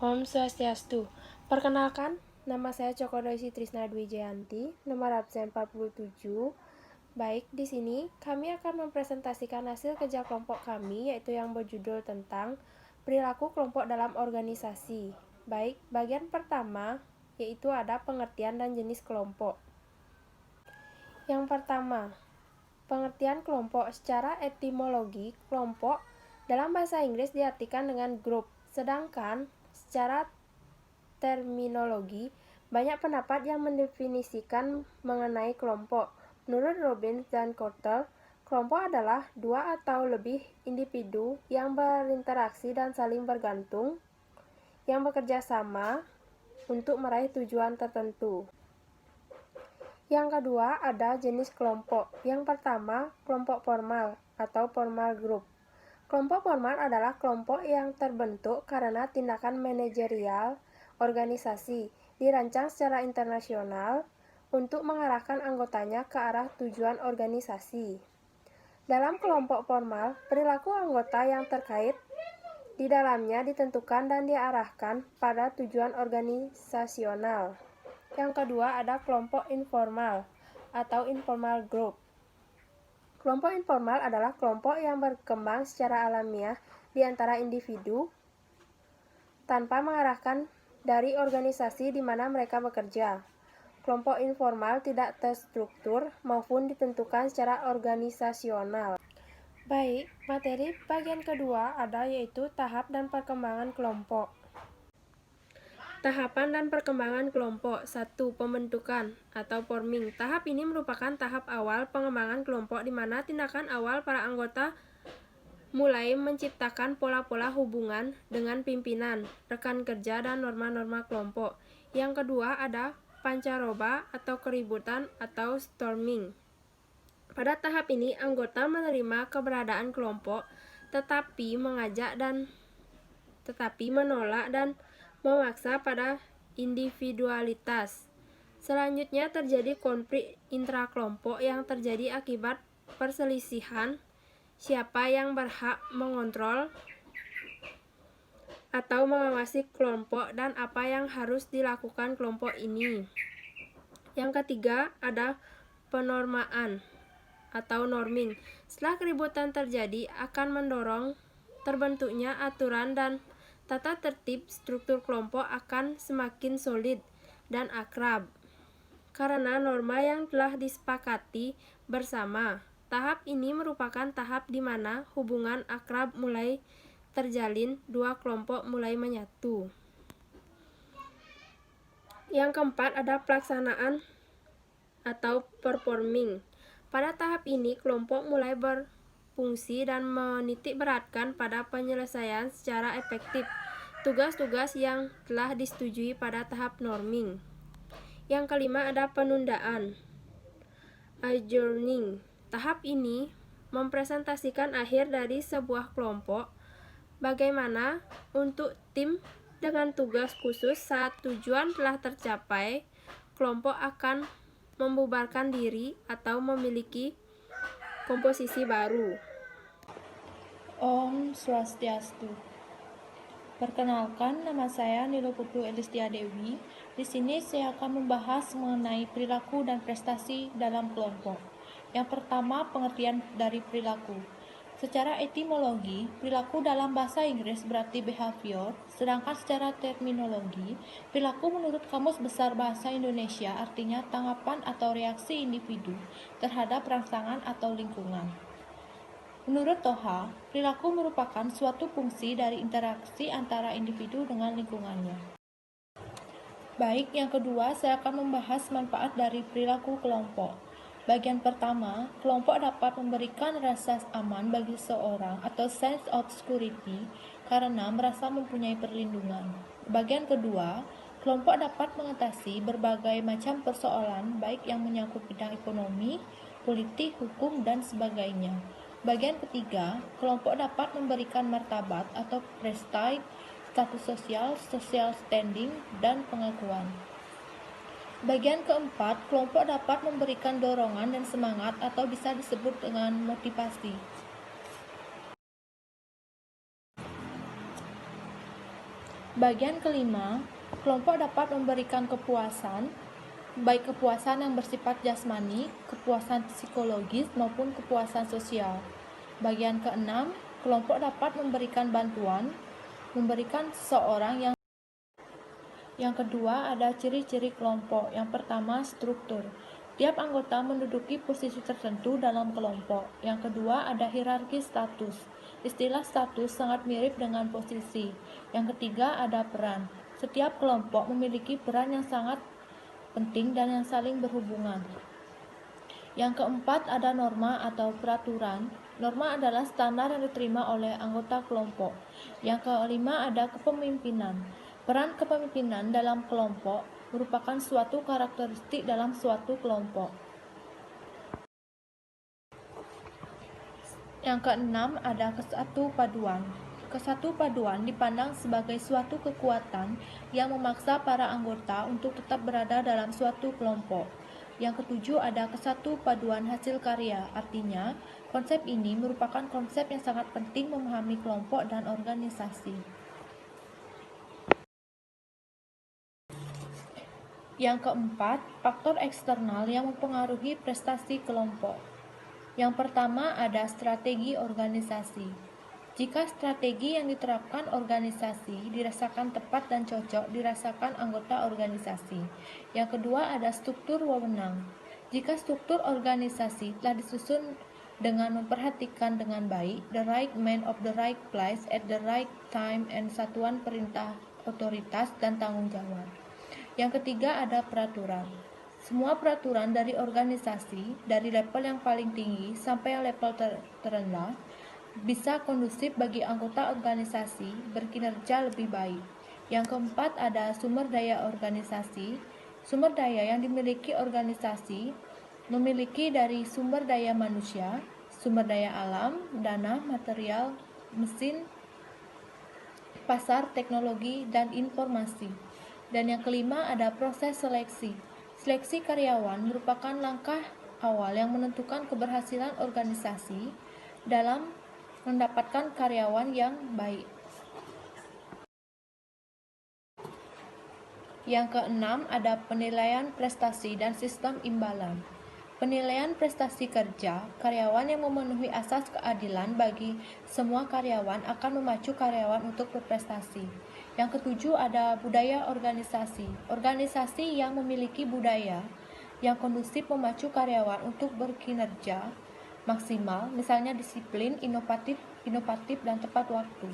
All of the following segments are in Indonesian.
Om Swastiastu. Perkenalkan, nama saya Cokodoisi Trisna Dwi Jayanti, nomor absen 47. Baik, di sini kami akan mempresentasikan hasil kerja kelompok kami, yaitu yang berjudul tentang perilaku kelompok dalam organisasi. Baik, bagian pertama yaitu ada pengertian dan jenis kelompok. Yang pertama, pengertian kelompok. Secara etimologi, kelompok dalam bahasa Inggris diartikan dengan group, sedangkan secara terminologi, banyak pendapat yang mendefinisikan mengenai kelompok. Menurut Robbins dan Kotter, kelompok adalah dua atau lebih individu yang berinteraksi dan saling bergantung, yang bekerja sama untuk meraih tujuan tertentu. Yang kedua, ada jenis kelompok. Yang pertama, kelompok formal atau formal group. Kelompok formal adalah kelompok yang terbentuk karena tindakan manajerial organisasi, dirancang secara internasional untuk mengarahkan anggotanya ke arah tujuan organisasi. Dalam kelompok formal, perilaku anggota yang terkait di dalamnya ditentukan dan diarahkan pada tujuan organisasional. Yang kedua ada kelompok informal atau informal group. Kelompok informal adalah kelompok yang berkembang secara alamiah di antara individu tanpa mengarahkan dari organisasi di mana mereka bekerja. Kelompok informal tidak terstruktur maupun ditentukan secara organisasional. Baik, materi bagian kedua ada yaitu tahap dan perkembangan kelompok. Tahapan dan perkembangan kelompok. 1. Pembentukan atau forming. Tahap ini merupakan tahap awal pengembangan kelompok di mana tindakan awal para anggota mulai menciptakan pola-pola hubungan dengan pimpinan, rekan kerja, dan norma-norma kelompok. Yang kedua ada pancaroba atau keributan atau storming. Pada tahap ini anggota menerima keberadaan kelompok tetapi menolak dan memaksa pada individualitas. Selanjutnya terjadi konflik intrakelompok yang terjadi akibat perselisihan siapa yang berhak mengontrol atau mengawasi kelompok dan apa yang harus dilakukan kelompok ini. Yang ketiga ada penormaan atau norming. Setelah keributan terjadi akan mendorong terbentuknya aturan dan tata tertib. Struktur kelompok akan semakin solid dan akrab karena norma yang telah disepakati bersama. Tahap ini merupakan tahap di mana hubungan akrab mulai terjalin, dua kelompok mulai menyatu. Yang keempat ada pelaksanaan atau performing. Pada tahap ini kelompok mulai berfungsi dan menitik beratkan pada penyelesaian secara efektif tugas-tugas yang telah disetujui pada tahap norming. Yang kelima ada penundaan, adjourning. Tahap ini mempresentasikan akhir dari sebuah kelompok, bagaimana untuk tim dengan tugas khusus saat tujuan telah tercapai, kelompok akan membubarkan diri atau memiliki komposisi baru. Om Swastiastu. Perkenalkan, nama saya Nilo Putu Elistia Dewi. Di sini saya akan membahas mengenai perilaku dan prestasi dalam kelompok. Yang pertama, pengertian dari perilaku. Secara etimologi, perilaku dalam bahasa Inggris berarti behavior, sedangkan secara terminologi, perilaku menurut Kamus Besar Bahasa Indonesia artinya tanggapan atau reaksi individu terhadap rangsangan atau lingkungan. Menurut Toha, perilaku merupakan suatu fungsi dari interaksi antara individu dengan lingkungannya. Baik, yang kedua saya akan membahas manfaat dari perilaku kelompok. Bagian pertama, kelompok dapat memberikan rasa aman bagi seseorang atau sense of security karena merasa mempunyai perlindungan. Bagian kedua, kelompok dapat mengatasi berbagai macam persoalan baik yang menyangkut bidang ekonomi, politik, hukum, dan sebagainya. Bagian ketiga, kelompok dapat memberikan martabat atau prestige, status sosial, social standing, dan pengakuan. Bagian keempat, kelompok dapat memberikan dorongan dan semangat atau bisa disebut dengan motivasi. Bagian kelima, kelompok dapat memberikan kepuasan, baik kepuasan yang bersifat jasmani, kepuasan psikologis, maupun kepuasan sosial. Bagian keenam, kelompok dapat memberikan bantuan, memberikan seseorang yang kedua ada ciri-ciri kelompok. Yang pertama, struktur. Tiap anggota menduduki posisi tertentu dalam kelompok. Yang kedua, ada hierarki status. Istilah status sangat mirip dengan posisi. Yang ketiga, ada peran. Setiap kelompok memiliki peran yang sangat penting dan yang saling berhubungan. Yang keempat, ada norma atau peraturan. Norma adalah standar yang diterima oleh anggota kelompok. Yang kelima, ada kepemimpinan. Peran kepemimpinan dalam kelompok merupakan suatu karakteristik dalam suatu kelompok. Yang keenam, ada kesatupaduan. Kesatupaduan dipandang sebagai suatu kekuatan yang memaksa para anggota untuk tetap berada dalam suatu kelompok. Yang ketujuh, ada kesatupaduan hasil karya. Artinya, konsep ini merupakan konsep yang sangat penting memahami kelompok dan organisasi. Yang keempat, faktor eksternal yang mempengaruhi prestasi kelompok. Yang pertama, ada strategi organisasi. Jika strategi yang diterapkan organisasi dirasakan tepat dan cocok dirasakan anggota organisasi. Yang kedua, ada struktur wewenang. Jika struktur organisasi telah disusun dengan memperhatikan dengan baik, the right man of the right place at the right time, and satuan perintah, otoritas, dan tanggung jawab. Yang ketiga, ada peraturan. Semua peraturan dari organisasi, dari level yang paling tinggi sampai yang level terendah, bisa kondusif bagi anggota organisasi berkinerja lebih baik. Yang keempat, ada sumber daya organisasi. Sumber daya yang dimiliki organisasi memiliki dari sumber daya manusia, sumber daya alam, dana, material, mesin, pasar, teknologi, dan informasi. Dan yang kelima, ada proses seleksi. Seleksi karyawan merupakan langkah awal yang menentukan keberhasilan organisasi dalam mendapatkan karyawan yang baik. Yang keenam, ada penilaian prestasi dan sistem imbalan. Penilaian prestasi kerja, karyawan yang memenuhi asas keadilan bagi semua karyawan akan memacu karyawan untuk berprestasi. Yang ketujuh, ada budaya organisasi. Organisasi yang memiliki budaya yang kondusif memacu karyawan untuk berkinerja maksimal, misalnya disiplin, inovatif dan tepat waktu.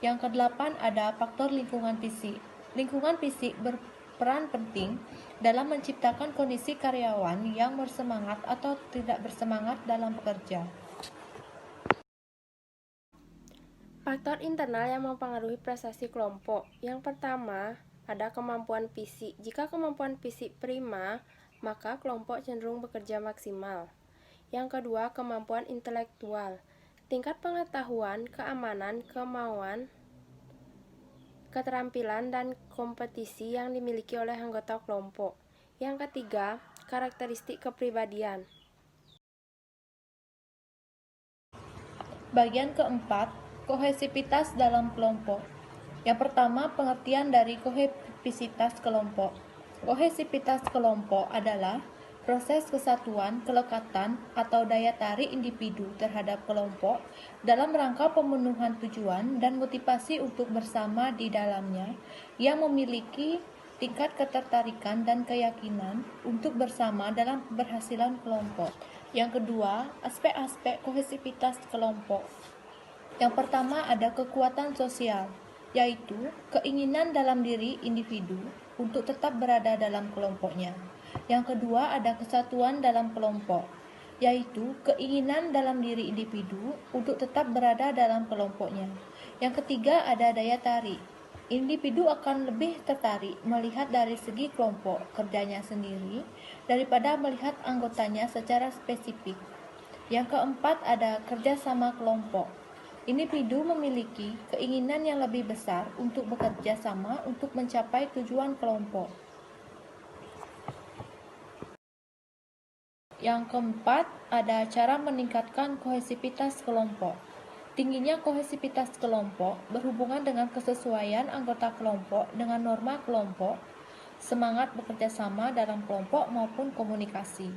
Yang kedelapan, ada faktor lingkungan fisik. Lingkungan fisik berperan penting dalam menciptakan kondisi karyawan yang bersemangat atau tidak bersemangat dalam bekerja. Faktor internal yang mempengaruhi prestasi kelompok. Yang pertama, ada kemampuan fisik. Jika kemampuan fisik prima, maka kelompok cenderung bekerja maksimal. Yang kedua, kemampuan intelektual. Tingkat pengetahuan, keamanan, kemauan, keterampilan, dan kompetisi yang dimiliki oleh anggota kelompok. Yang ketiga, karakteristik kepribadian. Bagian keempat, kohesivitas dalam kelompok. Yang pertama, pengertian dari kohesivitas kelompok. Kohesivitas kelompok adalah proses kesatuan, kelekatan, atau daya tarik individu terhadap kelompok dalam rangka pemenuhan tujuan dan motivasi untuk bersama di dalamnya yang memiliki tingkat ketertarikan dan keyakinan untuk bersama dalam keberhasilan kelompok. Yang kedua, aspek-aspek kohesivitas kelompok. Yang pertama, ada kekuatan sosial, yaitu keinginan dalam diri individu untuk tetap berada dalam kelompoknya. Yang kedua, ada kesatuan dalam kelompok, yaitu keinginan dalam diri individu untuk tetap berada dalam kelompoknya. Yang ketiga, ada daya tarik. Individu akan lebih tertarik melihat dari segi kelompok kerjanya sendiri daripada melihat anggotanya secara spesifik. Yang keempat, ada kerjasama kelompok. Individu memiliki keinginan yang lebih besar untuk bekerja sama untuk mencapai tujuan kelompok. Yang keempat, ada cara meningkatkan kohesivitas kelompok. Tingginya kohesivitas kelompok berhubungan dengan kesesuaian anggota kelompok dengan norma kelompok, semangat bekerja sama dalam kelompok maupun komunikasi.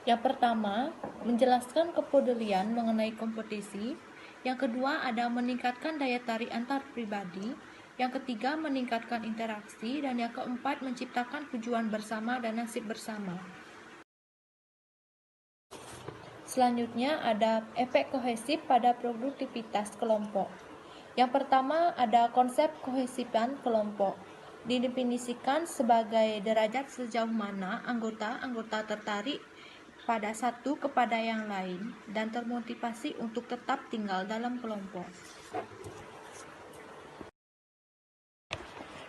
Yang pertama, menjelaskan kepedulian mengenai kompetisi. Yang kedua, ada meningkatkan daya tarik antar pribadi. Yang ketiga, meningkatkan interaksi. Dan yang keempat, menciptakan tujuan bersama dan nasib bersama. Selanjutnya, ada efek kohesif pada produktivitas kelompok. Yang pertama, ada konsep kohesivan kelompok. Didefinisikan sebagai derajat sejauh mana anggota-anggota tertarik pada satu kepada yang lain dan termotivasi untuk tetap tinggal dalam kelompok.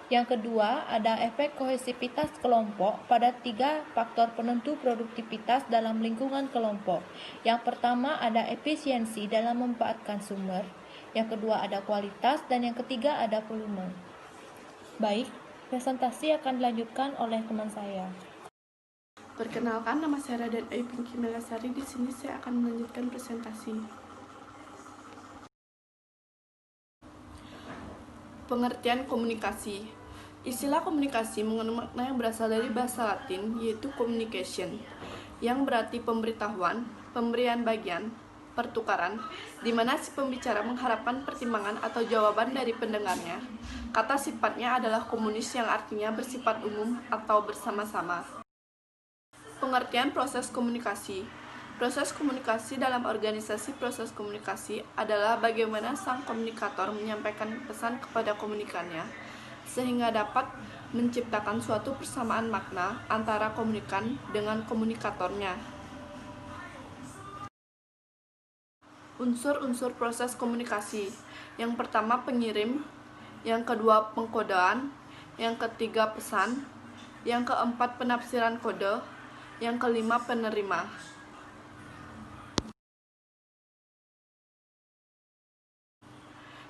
Yang kedua, ada efek kohesivitas kelompok pada 3 faktor penentu produktivitas dalam lingkungan kelompok. Yang pertama, ada efisiensi dalam memanfaatkan sumber. Yang kedua, ada kualitas. Dan yang ketiga, ada volume. Baik, presentasi akan dilanjutkan oleh teman saya. Perkenalkan, nama saya Raden Ayu Pinky Melasari. Di sini saya akan melanjutkan presentasi. Pengertian komunikasi. Istilah komunikasi mengandung makna yang berasal dari bahasa Latin, yaitu communication, yang berarti pemberitahuan, pemberian bagian, pertukaran, di mana si pembicara mengharapkan pertimbangan atau jawaban dari pendengarnya. Kata sifatnya adalah komunis yang artinya bersifat umum atau bersama-sama. Pengertian proses komunikasi. Proses komunikasi dalam organisasi. Proses komunikasi adalah bagaimana sang komunikator menyampaikan pesan kepada komunikannya, sehingga dapat menciptakan suatu persamaan makna antara komunikan dengan komunikatornya. Unsur-unsur proses komunikasi. Yang pertama, pengirim. Yang kedua, pengkodean. Yang ketiga, pesan. Yang keempat, penafsiran kode. Yang kelima, penerima.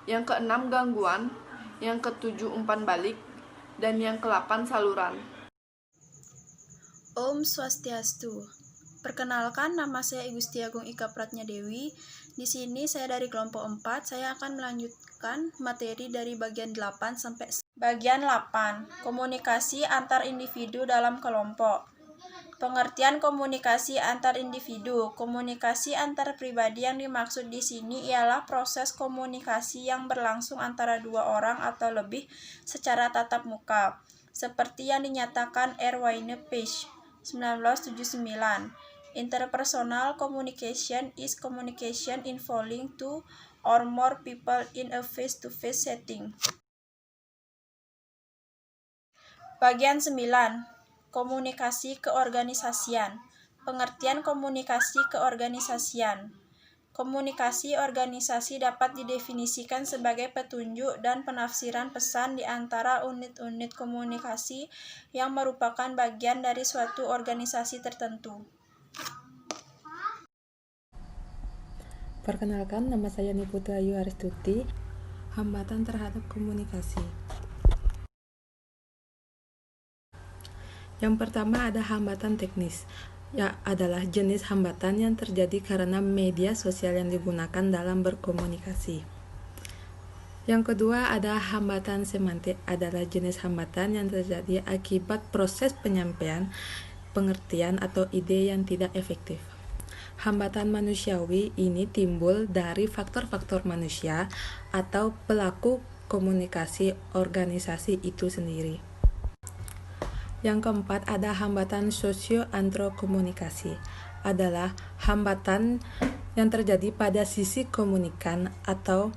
Yang keenam, gangguan. Yang ketujuh, umpan balik. Dan yang ke-8, saluran. Om Swastiastu. Perkenalkan, nama saya Igusti Agung Ika Pratnyadewi. Di sini saya dari kelompok 4. Saya akan melanjutkan materi dari bagian 8 sampai bagian 8. Komunikasi antar individu dalam kelompok. Pengertian komunikasi antar individu. Komunikasi antar pribadi yang dimaksud di sini ialah proses komunikasi yang berlangsung antara 2 orang atau lebih secara tatap muka, seperti yang dinyatakan Erwin Page 1979. Interpersonal communication is communication involving 2 or more people in a face-to-face setting. Bagian 9. Komunikasi keorganisasian. Pengertian komunikasi keorganisasian. Komunikasi organisasi dapat didefinisikan sebagai petunjuk dan penafsiran pesan di antara unit-unit komunikasi yang merupakan bagian dari suatu organisasi tertentu. Perkenalkan, nama saya Niputu Ayu Aristuti. Hambatan terhadap komunikasi. Yang pertama ada hambatan teknis, adalah jenis hambatan yang terjadi karena media sosial yang digunakan dalam berkomunikasi. Yang kedua ada hambatan semantik, adalah jenis hambatan yang terjadi akibat proses penyampaian, pengertian atau ide yang tidak efektif. Hambatan manusiawi ini timbul dari faktor-faktor manusia atau pelaku komunikasi organisasi itu sendiri. Yang keempat ada hambatan sosio-antrokomunikasi, adalah hambatan yang terjadi pada sisi komunikan atau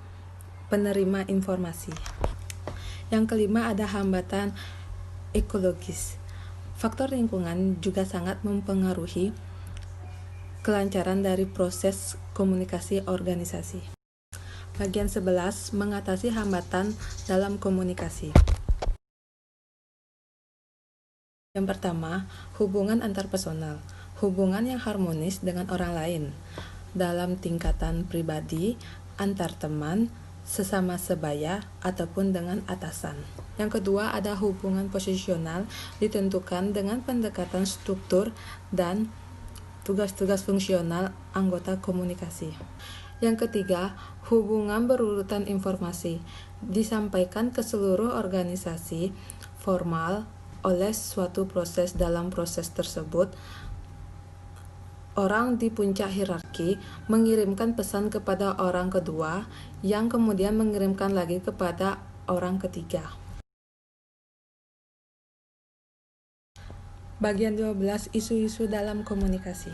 penerima informasi. Yang kelima ada hambatan ekologis. Faktor lingkungan juga sangat mempengaruhi kelancaran dari proses komunikasi organisasi. Bagian 11, mengatasi hambatan dalam komunikasi. Yang pertama, hubungan antarpersonal. Hubungan yang harmonis dengan orang lain dalam tingkatan pribadi, antar teman, sesama sebaya, ataupun dengan atasan. Yang kedua, ada hubungan posisional ditentukan dengan pendekatan struktur dan tugas-tugas fungsional anggota komunikasi. Yang ketiga, hubungan berurutan informasi disampaikan ke seluruh organisasi formal oleh suatu proses. Dalam proses tersebut, orang di puncak hierarki mengirimkan pesan kepada orang kedua yang kemudian mengirimkan lagi kepada orang ketiga. Bagian 12, isu-isu dalam komunikasi.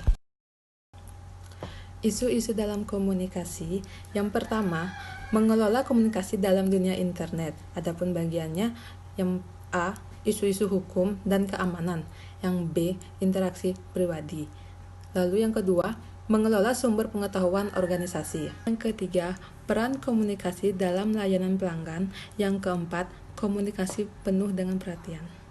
Isu-isu dalam komunikasi. Yang pertama, mengelola komunikasi dalam dunia internet. Adapun bagiannya yang A, isu-isu hukum dan keamanan. Yang B, interaksi pribadi. Lalu yang kedua, mengelola sumber pengetahuan organisasi. Yang ketiga, peran komunikasi dalam layanan pelanggan. Yang keempat, komunikasi penuh dengan perhatian.